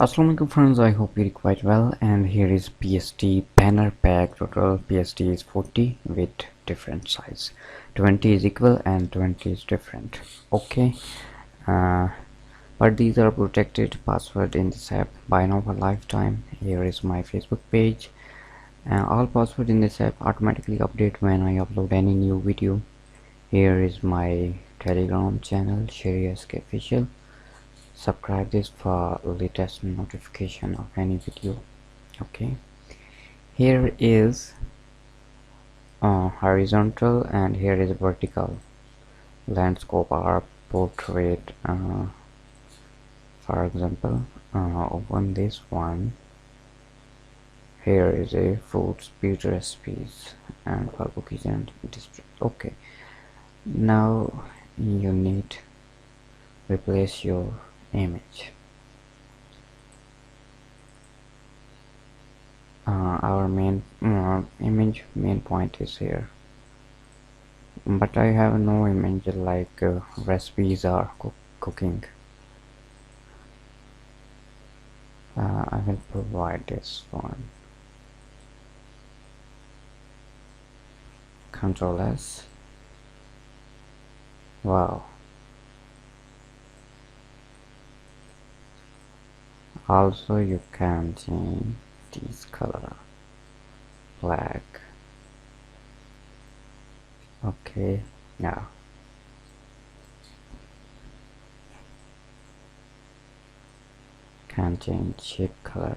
Assalamualaikum friends, I hope you're quite well. And here is PSD banner pack. Total PSD is 40 with different size. 20 is equal and 20 is different. Okay, but these are protected password in this app by now for lifetime. Here is my Facebook page. All password in this app automatically update when I upload any new video. Here is my Telegram channel, Sheri Official. Subscribe this for latest notification of any video. Okay, here is horizontal and here is vertical landscape or portrait. For example, open this one. Here is a food speed recipes and for cookies and display. Okay, now you need replace your image. Our main image main point is here, but I have no image like recipes or cooking. I will provide this one. Control S. Wow. Also you can change this color black. Okay, now can change shape color.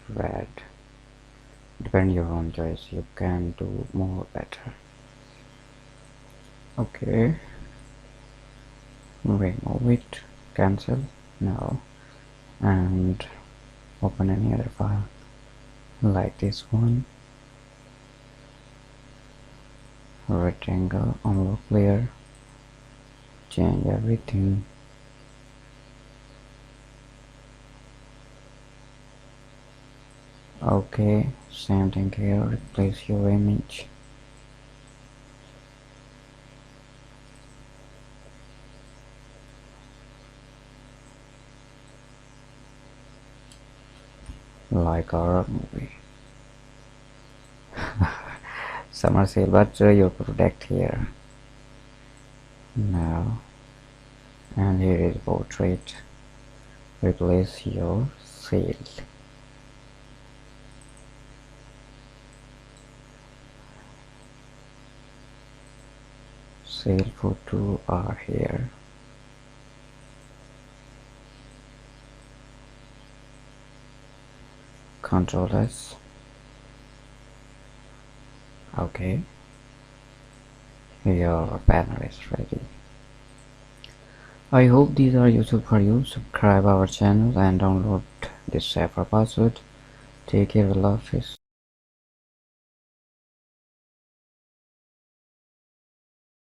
Red. Depend your own choice, you can do more better. Okay, remove it, cancel now, and open any other file like this one. Rectangle, envelope layer, change everything. Okay, same thing here, replace your image. Like our movie. Summer sale, but your product here now, and here is portrait. Replace your sale. Sale photo are here. Control S. Okay, your banner is ready. I hope these are useful for you. Subscribe our channel and download this safer password. Take care, Allah Hafiz.